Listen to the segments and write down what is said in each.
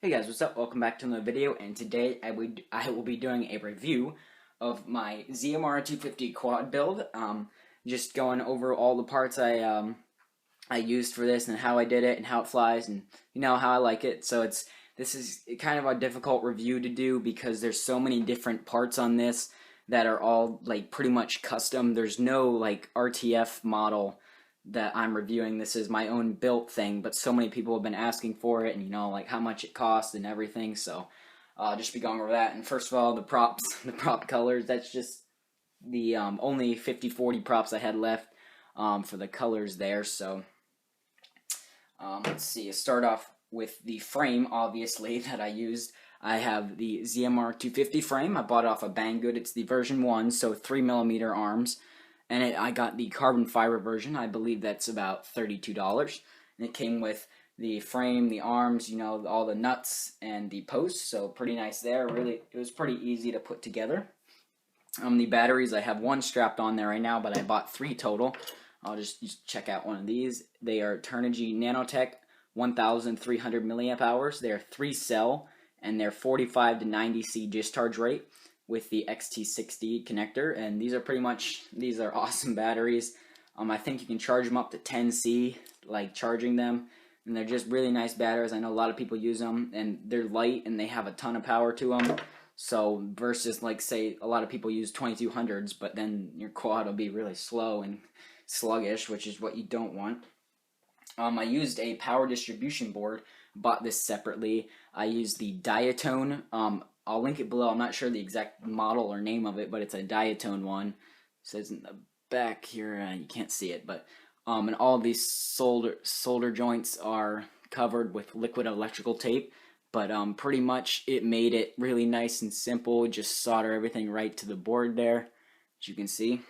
Hey guys, what's up? Welcome back to another video, and today I will be doing a review of my ZMR250 quad build. Just going over all the parts I used for this and how I did it and how it flies and how I like it. So this is kind of a difficult review to do because there's so many different parts on this that are all like pretty much custom. There's no like RTF model that I'm reviewing. This is my own built thing, but so many people have been asking for it and like how much it costs and everything, so I'll just be going over that. And first of all, the props, the prop colors, that's just the only 50/40 props I had left for the colors there. So let's see, start off with the frame, obviously, that I used. I have the ZMR250 frame. I bought it off of Banggood. It's the version 1, so 3mm arms. And I got the carbon fiber version. I believe that's about $32. And it came with the frame, the arms, all the nuts and the posts. So pretty nice there. Really, it was pretty easy to put together. The batteries, I have one strapped on there right now, but I bought 3 total. I'll just check out one of these. They are Turnigy Nano-Tech 1,300 milliamp hours. They're 3-cell, and they're 45 to 90 C discharge rate with the XT60 connector, and these are awesome batteries. I think you can charge them up to 10 C, like charging them, and they're just really nice batteries. I know a lot of people use them, and they're light, and they have a ton of power to them. So versus like say a lot of people use 2200s, but then your quad will be really slow and sluggish, which is what you don't want. I used a power distribution board. Bought this separately. I used the Diatone. I'll link it below. I'm not sure the exact model or name of it, but it's a Diatone one. It says in the back here, you can't see it, but and all these solder joints are covered with liquid electrical tape. But pretty much it made it really nice and simple. Just solder everything right to the board there, as you can see.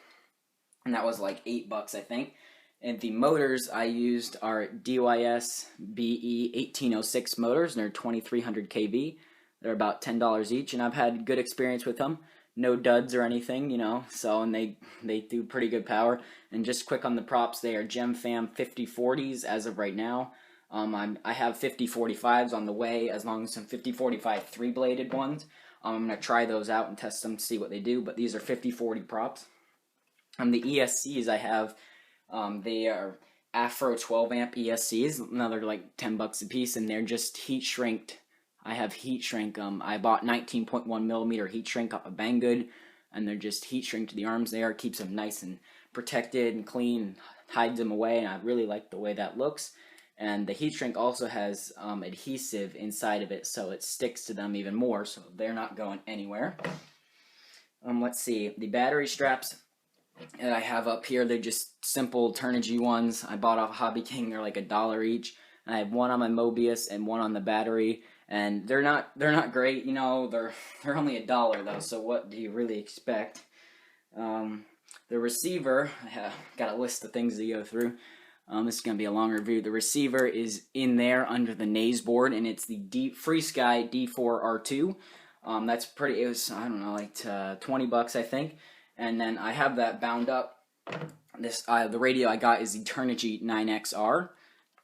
And that was like $8, I think. And the motors I used are DYS BE-1806 motors, and they're 2300 kV. They're about $10 each, and I've had good experience with them. No duds or anything, so, and they do pretty good power. And just quick on the props, they are Gemfan 5040s as of right now. I have 5045s on the way, as long as some 5045 3-bladed ones. I'm going to try those out and test them to see what they do, but these are 5040 props. The ESCs I have, they are Afro 12-amp ESCs, another like $10 a piece, and they're just heat shrinked. I have heat shrink. I bought 19.1mm heat shrink off of Banggood, and they're just heat shrink to the arms there. It keeps them nice and protected and clean, hides them away, and I really like the way that looks. And the heat shrink also has adhesive inside of it, so it sticks to them even more, so they're not going anywhere. Let's see, the battery straps that I have up here, they're just simple Turnigy ones. I bought off HobbyKing. They're like $1 each. And I have one on my Mobius and one on the battery, and they're not great, they're only $1 though, so what do you really expect? The receiver, I have got a list of things to go through. This is going to be a long review. The receiver is in there under the Naze board, and it's the FrSky D4R2. That's pretty, it was, I don't know, like $20 I think. And then I have that bound up. This the radio I got is the Turnigy 9XR.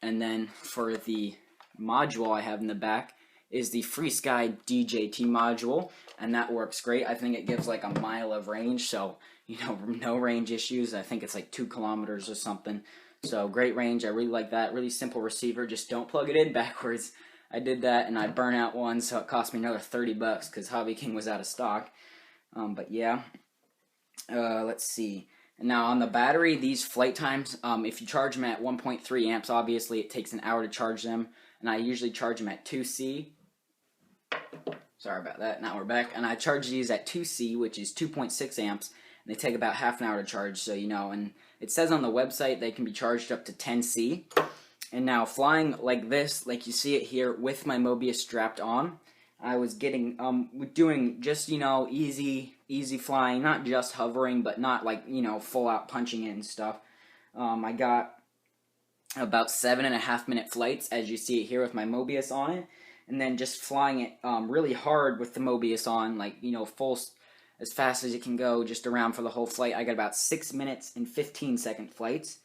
And then for the module I have in the back is the FrSky DJT module, and that works great. I think it gives like a mile of range, so no range issues. I think it's like 2 kilometers or something. So great range. I really like that. Really simple receiver. Just don't plug it in backwards. I did that and I burnt out one, so it cost me another $30 because HobbyKing was out of stock. But yeah. Let's see. And now on the battery, these flight times, if you charge them at 1.3 amps, obviously it takes an hour to charge them, and I usually charge them at 2C. Sorry about that, now we're back. And I charge these at 2C, which is 2.6 amps, and they take about half an hour to charge, so and it says on the website they can be charged up to 10C. And now flying like this, like you see it here with my Mobius strapped on, I was getting, doing just, easy flying, not just hovering, but not like, full out punching it and stuff. I got about 7.5 minute flights, as you see it here with my Mobius on it, and then just flying it really hard with the Mobius on, like, full, as fast as it can go, just around for the whole flight. I got about 6 minutes and 15-second flights,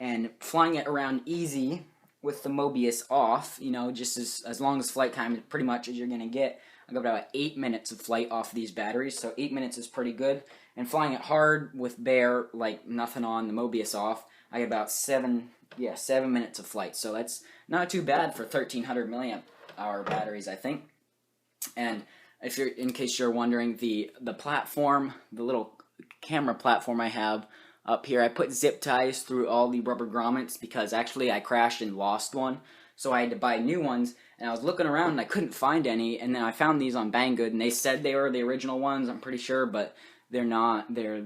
and flying it around easy with the Mobius off, you know, just as long as flight time pretty much as you're going to get. I got about 8 minutes of flight off these batteries, so 8 minutes is pretty good. And flying it hard with bare, like nothing on, the Mobius off, I get about 7 minutes of flight. So that's not too bad for 1300 milliamp hour batteries, I think. And if you're, in case you're wondering, the platform, the little camera platform I have up here, I put zip ties through all the rubber grommets because actually I crashed and lost one, so I had to buy new ones. And I was looking around and I couldn't find any, and then I found these on Banggood, and they said they were the original ones, I'm pretty sure, but they're not. They're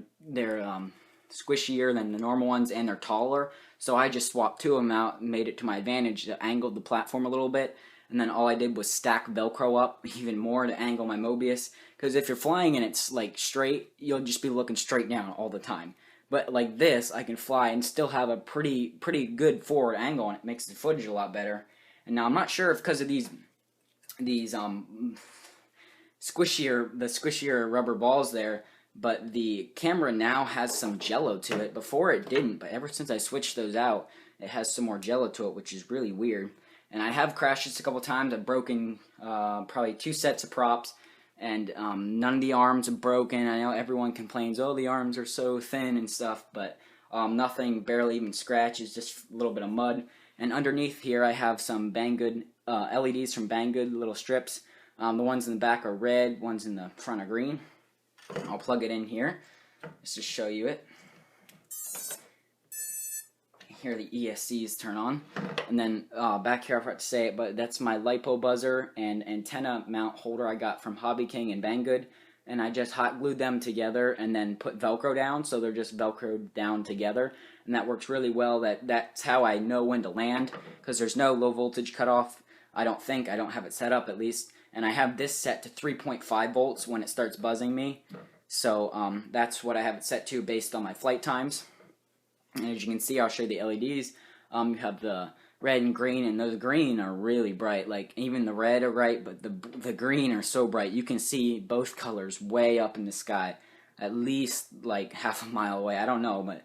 squishier than the normal ones, and they're taller. So I just swapped two of them out and made it to my advantage. I angled the platform a little bit, and then all I did was stack Velcro up even more to angle my Mobius. Because if you're flying and it's like straight, you'll just be looking straight down all the time. But like this, I can fly and still have a pretty good forward angle, and it makes the footage a lot better. And now I'm not sure if because of these squishier rubber balls there, but the camera now has some jello to it. Before it didn't, but ever since I switched those out, it has some more jello to it, which is really weird. And I have crashed this a couple times. I've broken probably 2 sets of props, and none of the arms are broken. I know everyone complains, oh, the arms are so thin and stuff, but nothing, barely even scratches, just a little bit of mud. And underneath here I have some Banggood LEDs from Banggood, little strips. The ones in the back are red, ones in the front are green. I'll plug it in here just to show you it. Here the ESCs turn on. And then back here I forgot to say it, but that's my LiPo buzzer and antenna mount holder I got from HobbyKing and Banggood. And I just hot glued them together and then put Velcro down, so they're just Velcroed down together. And that works really well. That's how I know when to land, because there's no low voltage cutoff. I don't have it set up at least. And I have this set to 3.5 volts when it starts buzzing me. So that's what I have it set to based on my flight times. And as you can see, I'll show you the LEDs. You have the red and green, and those green are really bright. Like, even the red are bright, but the green are so bright. You can see both colors way up in the sky, at least like half a mile away. I don't know, but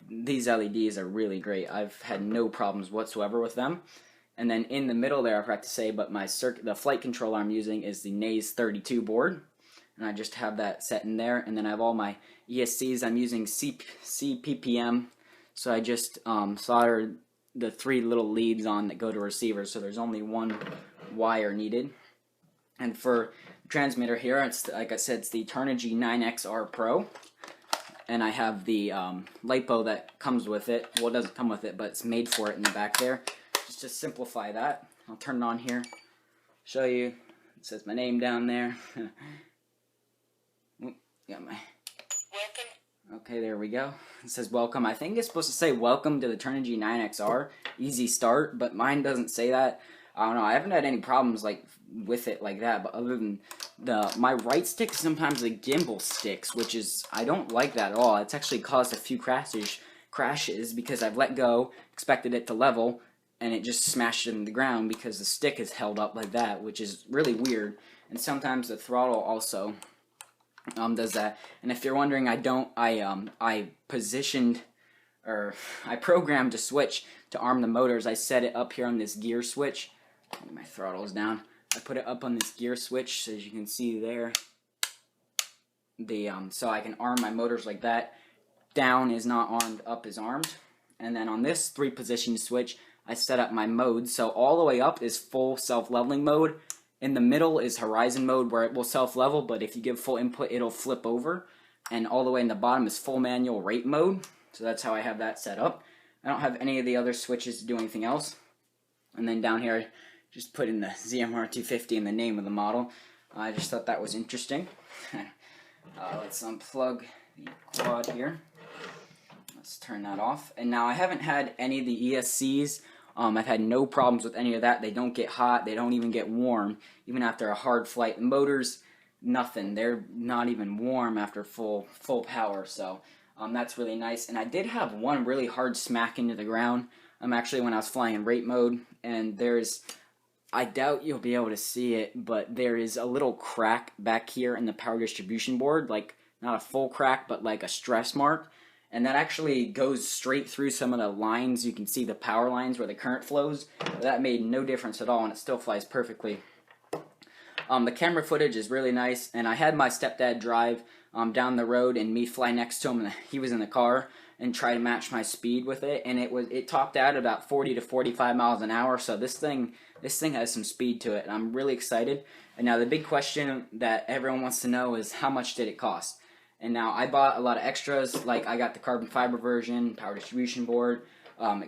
these LEDs are really great. I've had no problems whatsoever with them. And then in the middle there, I forgot to say, but the flight controller I'm using is the Naze 32 board. And I just have that set in there. And then I have all my ESCs. I'm using CPPM. So I just soldered the 3 little leads on that go to receivers. So there's only 1 wire needed. And for the transmitter here, it's, like I said, it's the Turnigy 9XR Pro. And I have the LiPo that comes with it. Well, it doesn't come with it, but it's made for it in the back there. Just to simplify that, I'll turn it on here, show you. It says my name down there. Got my welcome. Okay, there we go. It says welcome. I think it's supposed to say welcome to the Turnigy 9XR. Easy start, but mine doesn't say that. I don't know. I haven't had any problems like with it like that, but other than my right stick sometimes the gimbal sticks, which is, I don't like that at all. It's actually caused a few crashes because I've let go, expected it to level, and it just smashed it in the ground because the stick is held up like that, which is really weird. And sometimes the throttle also does that. And if you're wondering, I programmed a switch to arm the motors. I set it up here on this gear switch. My throttle's down. I put it up on this gear switch, so as you can see there. So I can arm my motors like that. Down is not armed, up is armed. And then on this 3-position switch, I set up my modes. So all the way up is full self-leveling mode. In the middle is horizon mode, where it will self-level, but if you give full input, it'll flip over. And all the way in the bottom is full manual rate mode. So that's how I have that set up. I don't have any of the other switches to do anything else. And then down here, I just put in the ZMR250 and the name of the model. I just thought that was interesting. Let's unplug the quad here. Let's turn that off. And now I haven't had any of the ESCs. I've had no problems with any of that. They don't get hot. They don't even get warm, even after a hard flight. The motors, nothing. They're not even warm after full power. So that's really nice. And I did have one really hard smack into the ground. Actually, when I was flying in rate mode, and I doubt you'll be able to see it, but there is a little crack back here in the power distribution board, like not a full crack, but like a stress mark. and that actually goes straight through some of the lines. You can see the power lines where the current flows. That made no difference at all, and it still flies perfectly. The camera footage is really nice, and I had my stepdad drive down the road and me fly next to him, and he was in the car, and try to match my speed with it, and it topped out about 40 to 45 miles an hour. So this thing has some speed to it, and I'm really excited. And now the big question that everyone wants to know is, how much did it cost? And now I bought a lot of extras, like I got the carbon fiber version, power distribution board,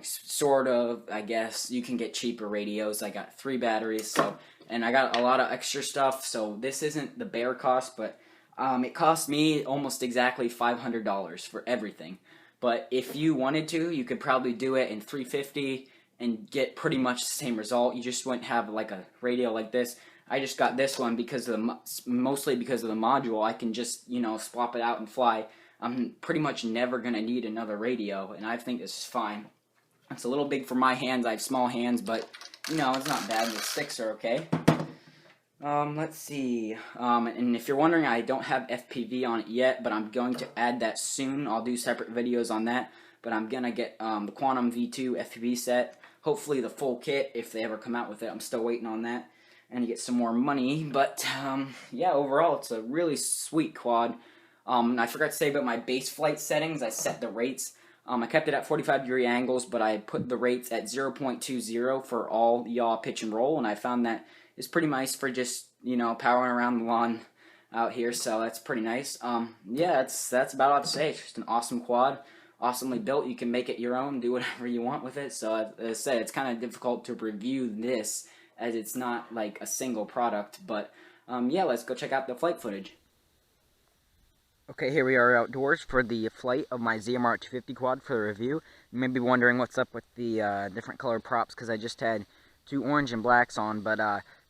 sort of, I guess you can get cheaper radios. I got 3 batteries, so, and I got a lot of extra stuff, so this isn't the bare cost, but it cost me almost exactly $500 for everything. But if you wanted to, you could probably do it in $350 and get pretty much the same result. You just wouldn't have like a radio like this. I just got this one because of mostly because of the module. I can just, you know, swap it out and fly. I'm pretty much never going to need another radio, and I think this is fine. It's a little big for my hands. I have small hands, but, you know, it's not bad. The sticks are okay. Let's see. And if you're wondering, I don't have FPV on it yet, but I'm going to add that soon. I'll do separate videos on that. But I'm going to get the Quantum V2 FPV set. Hopefully the full kit, if they ever come out with it. I'm still waiting on that. And to get some more money. But, yeah, overall, it's a really sweet quad. I forgot to say about my base flight settings. I set the rates. I kept it at 45-degree angles, but I put the rates at 0.20 for all yaw, pitch, and roll. And I found that it's pretty nice for just, you know, powering around the lawn out here. So that's pretty nice. Yeah, that's about all I have to say. It's just an awesome quad. Awesomely built. You can make it your own, do whatever you want with it. So as I said, it's kind of difficult to review this, as it's not like a single product, but yeah, let's go check out the flight footage. Okay, here we are outdoors for the flight of my ZMR250 quad for the review. You may be wondering what's up with the different colored props, because I just had 2 orange and blacks on, but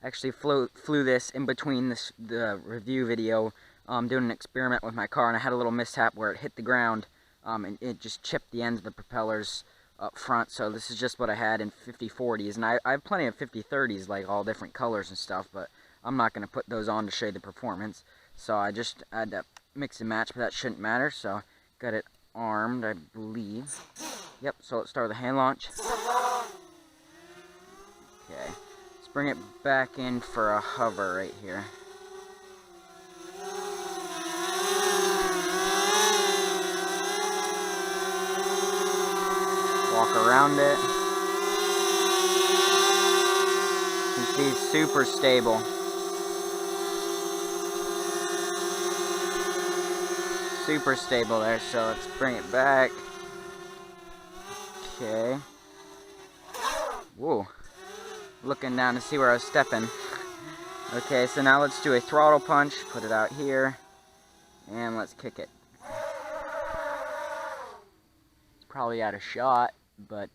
actually flew this in between the review video, doing an experiment with my car, and I had a little mishap where it hit the ground, and it just chipped the ends of the propellers up front. So this is just what I had in 50/40s, and I have plenty of 50/30s, like all different colors and stuff, but I'm not going to put those on to show you the performance. So I just had to mix and match, but that shouldn't matter. So got it armed, I believe. Yep, so let's start with the hand launch. Okay, let's bring it back in for a hover right here. Walk around it. You can see it's super stable. Super stable there, so let's bring it back. Okay. Whoa. Looking down to see where I was stepping. Okay, so now let's do a throttle punch. Put it out here. And let's kick it. It's probably out of shot, but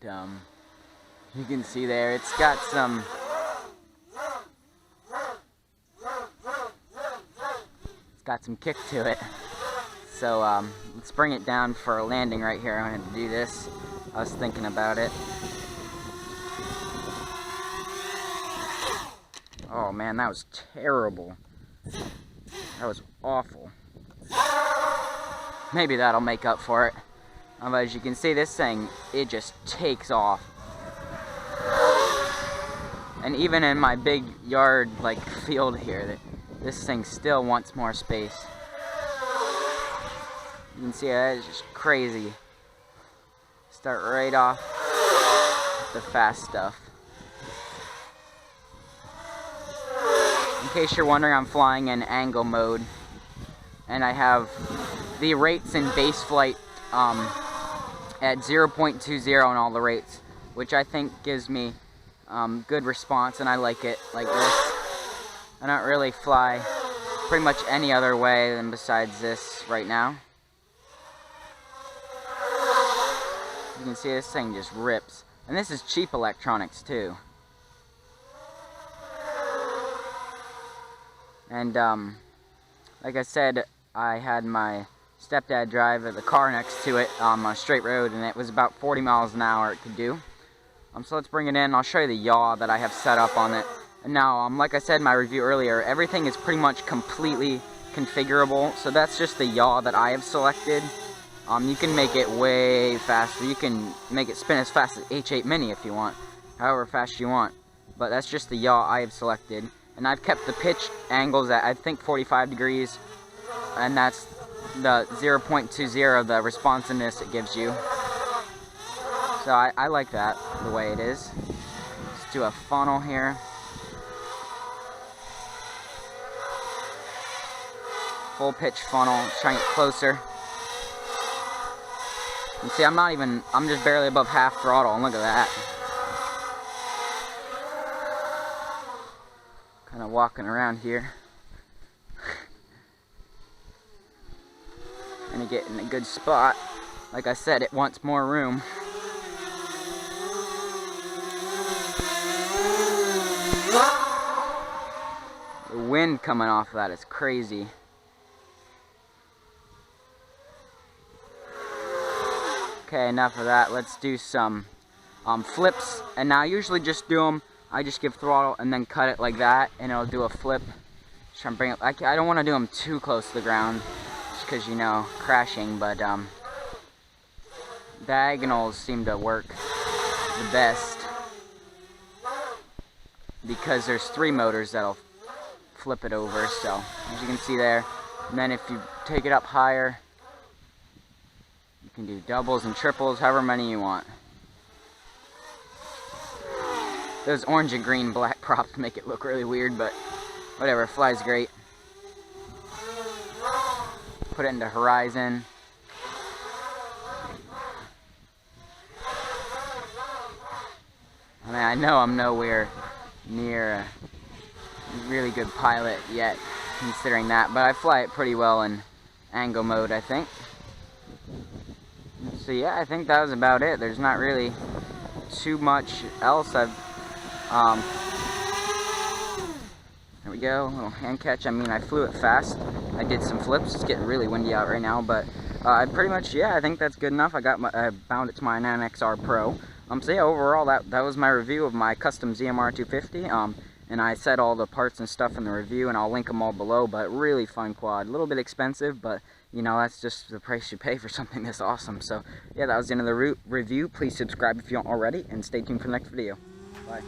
you can see there it's got some kick to it. So let's bring it down for a landing right here. I'm going to do this. I was thinking about it. Oh man, that was terrible. That was awful. Maybe that'll make up for it. But as you can see, this thing, it just takes off. And even in my big yard, like field here, this thing still wants more space. You can see it's just crazy. Start right off with the fast stuff. In case you're wondering, I'm flying in angle mode, and I have the rates in base flight at 0.20 on all the rates, which I think gives me good response, and I like it like this. I don't really fly pretty much any other way than besides this right now. You can see this thing just rips. And this is cheap electronics too. And like I said, I had my stepdad drive the car next to it on a straight road, and it was about 40 miles an hour it could do. So let's bring it in. I'll show you the yaw that I have set up on it. And now, like I said in my review earlier, everything is pretty much completely configurable. So that's just the yaw that I have selected. You can make it way faster. You can make it spin as fast as H8 Mini if you want, however fast you want. But that's just the yaw I have selected. And I've kept the pitch angles at, I think, 45 degrees. And that's the 0.20, the responsiveness it gives you. So I like that, the way it is. Let's do a funnel here. Full pitch funnel, trying to get closer. And see, I'm just barely above half throttle, and look at that. Kind of walking around here. And to get in a good spot. Like I said, it wants more room. The wind coming off of that is crazy. Okay, enough of that. Let's do some flips. And now I usually just do them. I just give throttle and then cut it like that, and it'll do a flip. Just try and bring it. I don't want to do them too close to the ground, just because, you know, crashing. But diagonals seem to work the best because there's 3 motors that'll flip it over. So as you can see there, and then if you take it up higher, you can do doubles and triples, however many you want. Those orange and green black props make it look really weird, but whatever, flies great. Put it into horizon. I mean, I know I'm nowhere near a really good pilot yet, considering that, but I fly it pretty well in angle mode, I think. So yeah, I think that was about it. There's not really too much else. There we go, a little hand catch. I mean, I flew it fast. I did some flips. It's getting really windy out right now, but pretty much, yeah, I think that's good enough. I bound it to my 9XR Pro. So yeah, overall, that was my review of my custom ZMR250. And I said all the parts and stuff in the review, and I'll link them all below. But really fun quad. A little bit expensive, but you know, that's just the price you pay for something this awesome. So yeah, that was the end of the review. Please subscribe if you don't already, and stay tuned for the next video. Bye.